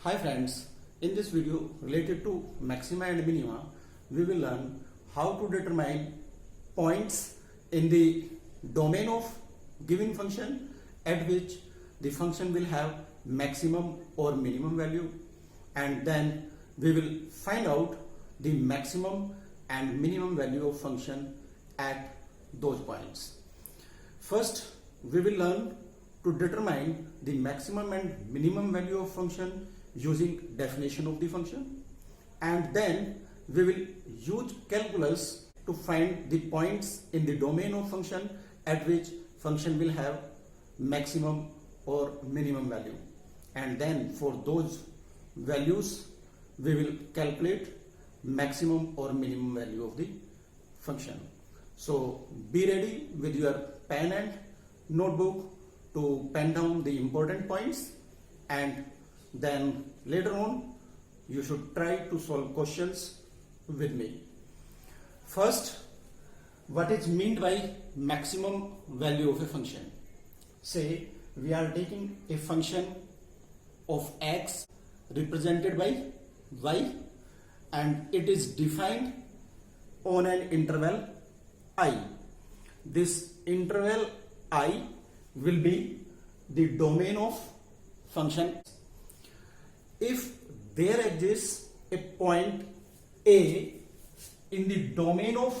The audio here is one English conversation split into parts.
Hi friends, in this video related to maxima and minima, we will learn how to determine points in the domain of given function at which the function will have maximum or minimum value, and then we will find out the maximum and minimum value of function at those points. First, we will learn to determine the maximum and minimum value of function using definition of the function, and then we will use calculus to find the points in the domain of function at which function will have maximum or minimum value, and then for those values we will calculate maximum or minimum value of the function. So be ready with your pen and notebook to pen down the important points, and then later on you should try to solve questions with me. First, what is meant by maximum value of a function? Say we are taking a function of x represented by y, and it is defined on an interval I. This interval I will be the domain of function. If there exists a point A in the domain of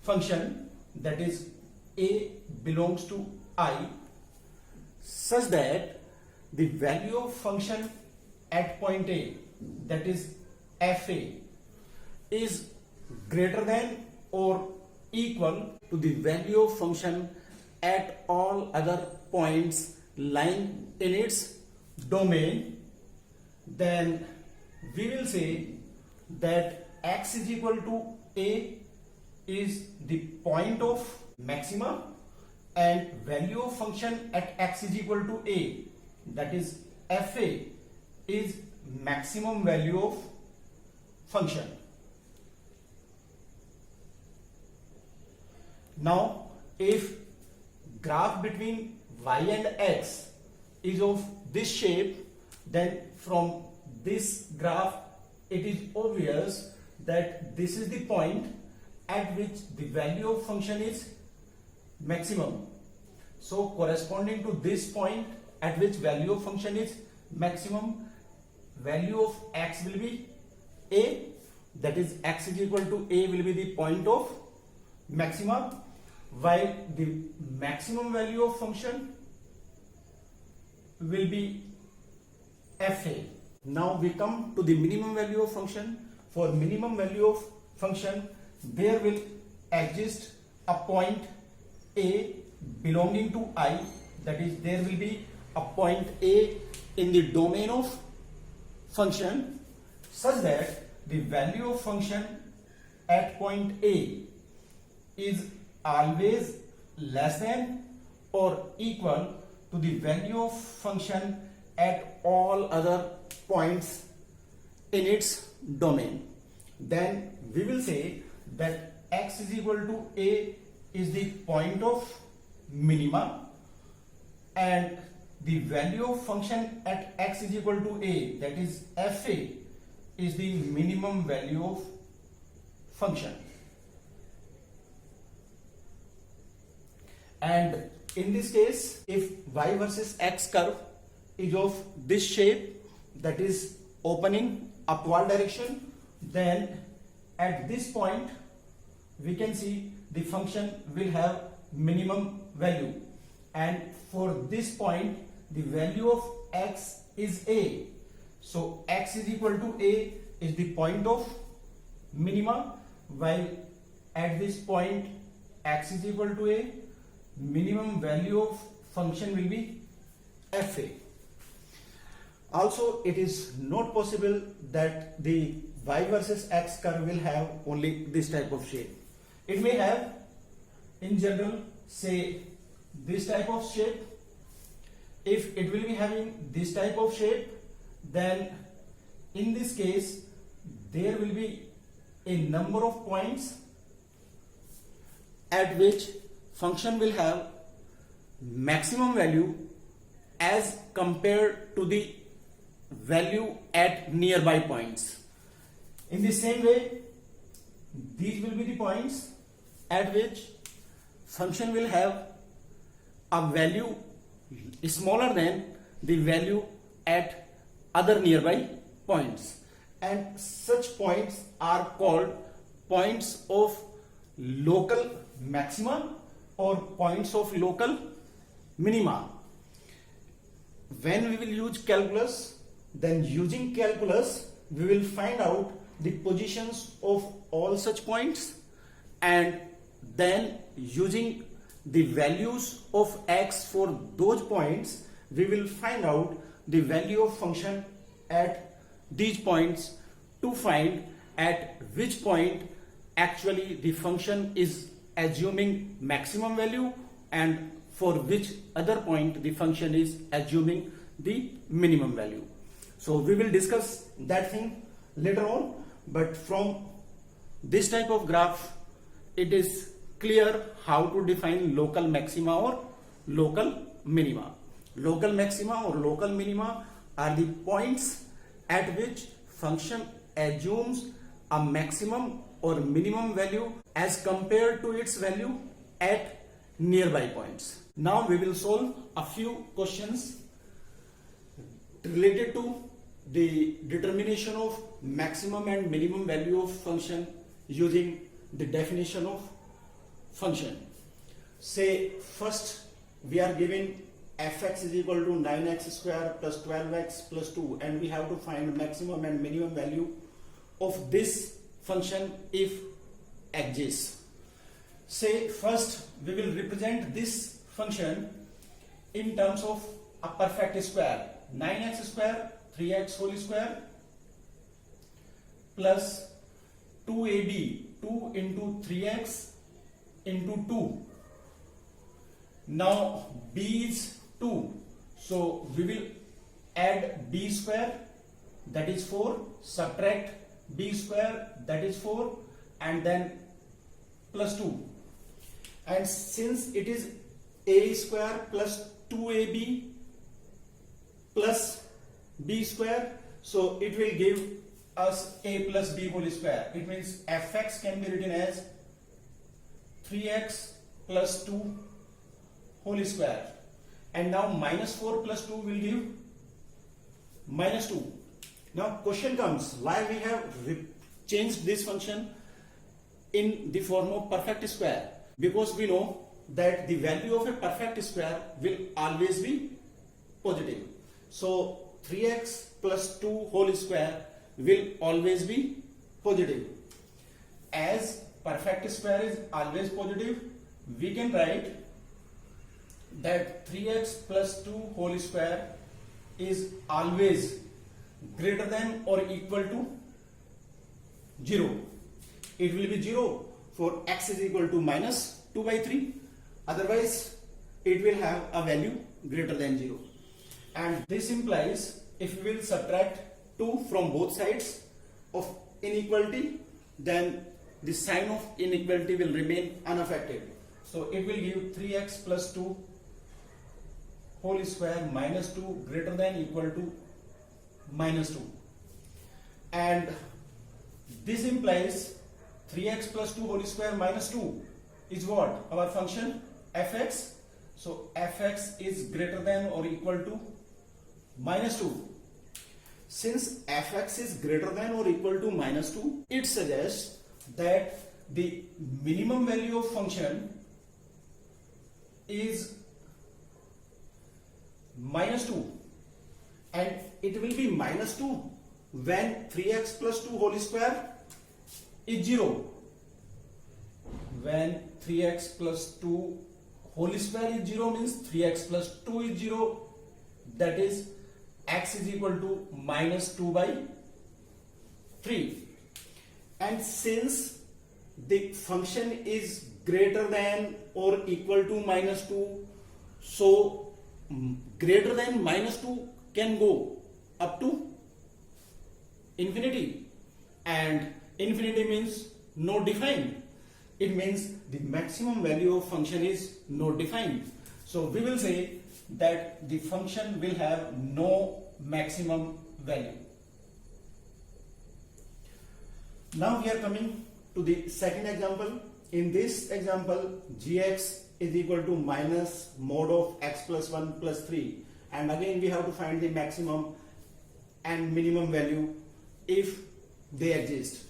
function, that is A belongs to I, such that the value of function at point A, that is fa, is greater than or equal to the value of function at all other points lying in its domain, then we will say that x is equal to A is the point of maxima, and value of function at x is equal to A, that is fa, is maximum value of function. Now if graph between y and x is of this shape, then from this graph it is obvious that this is the point at which the value of function is maximum. So corresponding to this point at which value of function is maximum, value of x will be A, that is x is equal to A will be the point of maxima, while the maximum value of function will be fa. Now we come to the minimum value of function. For minimum value of function, there will exist a point A belonging to I, that is there will be a point A in the domain of function, such that the value of function at point A is always less than or equal to the value of function at all other points in its domain. Then we will say that x is equal to A is the point of minima, and the value of function at x is equal to A, that is fa, is the minimum value of function. And in this case, if y versus x curve is of this shape, that is opening upward direction, then at this point we can see the function will have minimum value, and for this point the value of x is A. So x is equal to A is the point of minima, while at this point x is equal to A, minimum value of function will be fa. Also, it is not possible that the y versus x curve will have only this type of shape. It may have, in general, say this type of shape. If it will be having this type of shape, then in this case there will be a number of points at which function will have maximum value as compared to the value at nearby points. In the same way, these will be the points at which function will have a value smaller than the value at other nearby points, and such points are called points of local maxima or points of local minima. When we will use calculus, then using calculus we will find out the positions of all such points, and then using the values of x for those points we will find out the value of function at these points to find at which point actually the function is assuming maximum value and for which other point the function is assuming the minimum value. So we will discuss that thing later on, but from this type of graph it is clear how to define local maxima or local minima. Local maxima or local minima are the points at which function assumes a maximum or minimum value as compared to its value at nearby points. Now we will solve a few questions related to the determination of maximum and minimum value of function using the definition of function. Say first we are given fx is equal to 9x square plus 12x plus 2, and we have to find maximum and minimum value of this function if exists. Say first we will represent this function in terms of a perfect square. 9x square 3x whole square plus 2ab 2 into 3x into 2. Now b is 2, so we will add b square, that is 4, subtract b square, that is 4, and then plus 2. And since it is a square plus 2ab plus b square, so it will give us a plus b whole square. It means fx can be written as 3x plus 2 whole square, and now minus 4 plus 2 will give minus 2. Now question comes, why we have changed this function in the form of perfect square? Because we know that the value of a perfect square will always be positive. So 3x plus 2 whole square will always be positive. As perfect square is always positive, we can write that 3x plus 2 whole square is always greater than or equal to 0. It will be 0 for x is equal to minus 2 by 3. Otherwise, it will have a value greater than 0. And this implies if we will subtract 2 from both sides of inequality, then the sign of inequality will remain unaffected. So it will give 3x plus 2 whole square minus 2 greater than equal to minus 2. And this implies 3x plus 2 whole square minus 2 is what? Our function fx. So fx is greater than or equal to minus 2. Since fx is greater than or equal to minus 2, it suggests that the minimum value of function is minus 2, and it will be minus 2 when 3x plus 2 whole square is 0. When 3x plus 2 whole square is 0 means 3x plus 2 is 0, that is x is equal to minus 2 by 3. And since the function is greater than or equal to minus 2, so greater than minus 2 can go up to infinity, and infinity means not defined. It means the maximum value of function is not defined. So we will say that the function will have no maximum value. Now we are coming to the second example. In this example, gx is equal to minus mod of x plus 1 plus 3, and again we have to find the maximum and minimum value if they exist.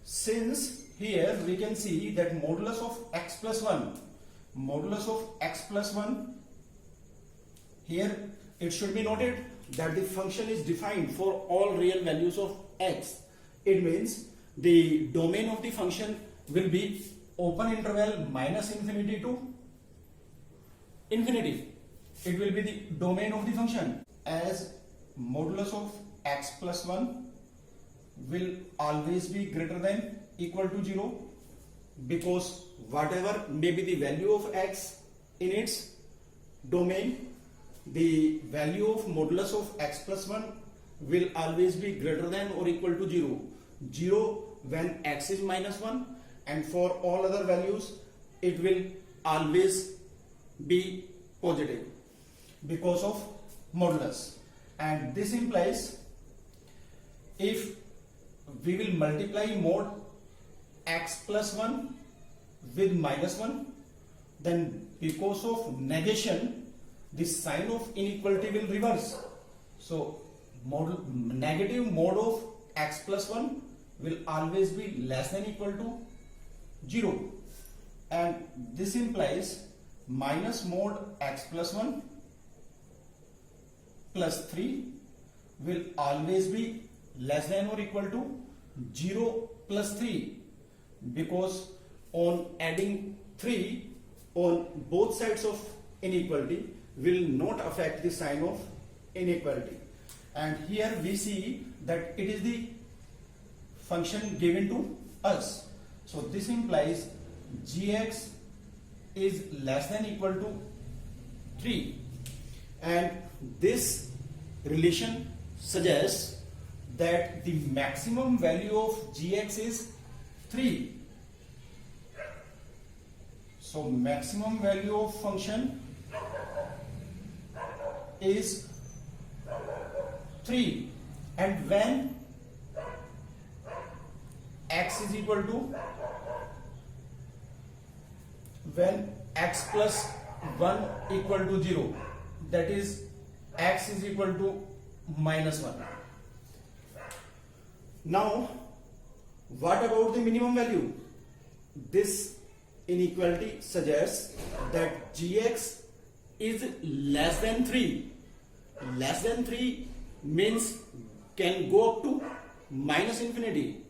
Since here we can see that modulus of x plus 1, here it should be noted that the function is defined for all real values of x. It means the domain of the function will be open interval minus infinity to infinity. It will be the domain of the function, as modulus of x plus 1 will always be greater than equal to 0, because whatever may be the value of x in its domain, the value of modulus of x plus 1 will always be greater than or equal to 0. 0 when x is minus 1, and for all other values it will always be positive because of modulus. And this implies if we will multiply mod x plus 1 with minus 1, then because of negation the sign of inequality will reverse. So negative mod of x plus 1 will always be less than equal to 0, and this implies minus mod x plus 1 plus 3 will always be less than or equal to 0 plus 3, because on adding 3 on both sides of inequality will not affect the sign of inequality. And here we see that it is the function given to us. So this implies gx is less than equal to 3, and this relation suggests that the maximum value of gx is 3. So maximum value of function is 3, and when x is equal to, when x plus 1 equal to 0, that is x is equal to minus 1. Now what about the minimum value? This inequality suggests that gx is less than 3. Less than 3 means can go up to minus infinity,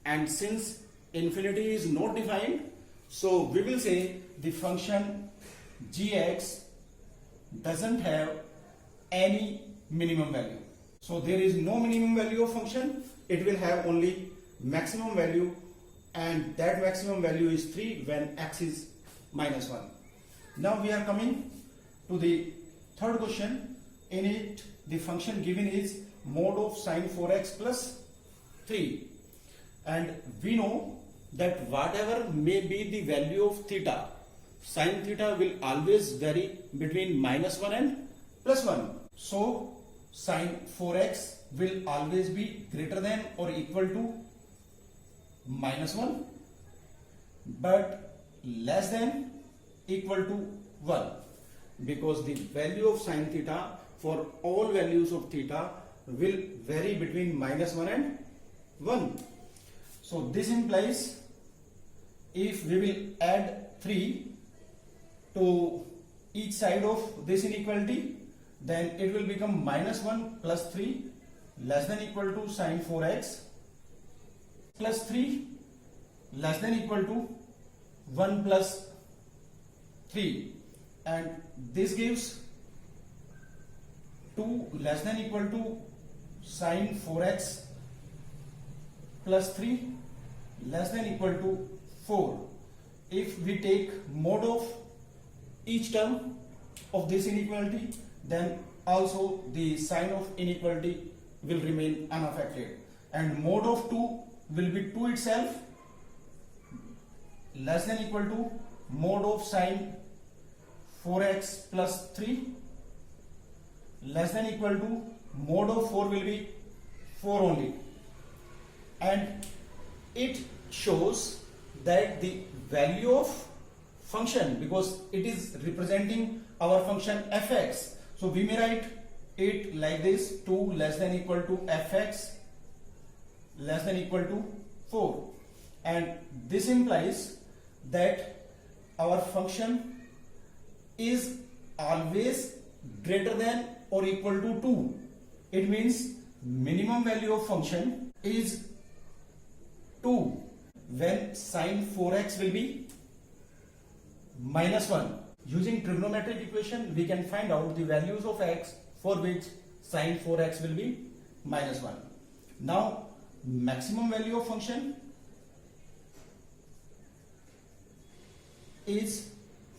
and since infinity is not defined, so we will say the function gx doesn't have any minimum value. So there is no minimum value of function, it will have only maximum value, and that maximum value is 3 when x is minus 1. Now we are coming to the third question. In it the function given is mod of sine 4x plus 3, and we know that whatever may be the value of theta, sine theta will always vary between minus 1 and plus 1. So sine 4x will always be greater than or equal to minus 1, but less than equal to 1, because the value of sine theta for all values of theta will vary between minus 1 and 1. So this implies if we will add 3 to each side of this inequality, then it will become minus 1 plus 3 less than equal to sine 4x plus 3 less than equal to 1 plus 3, and this gives 2 less than equal to sine 4x plus 3 less than equal to 4. If we take mod of each term of this inequality, then also the sign of inequality will remain unaffected, and mod of 2 will be 2 itself less than equal to mod of sine 4x plus 3 less than equal to mod of 4 will be 4 only, and it shows that the value of function, because it is representing our function fx, so we may write it like this: 2 less than equal to fx less than equal to 4, and this implies that our function is always greater than or equal to 2. It means minimum value of function is 2 when sine 4x will be minus 1. Using trigonometric equation, we can find out the values of x for which sine 4x will be minus 1. Now, maximum value of function is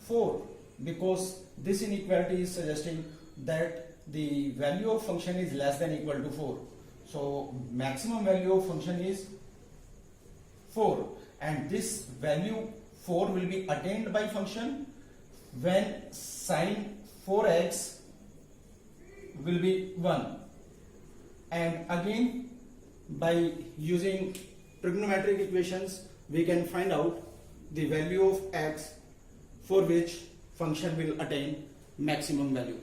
4, because this inequality is suggesting that the value of function is less than equal to 4. So maximum value of function is 4, and this value 4 will be attained by function when sine 4x will be 1. And again, by using trigonometric equations, we can find out the value of x for which function will attain maximum value.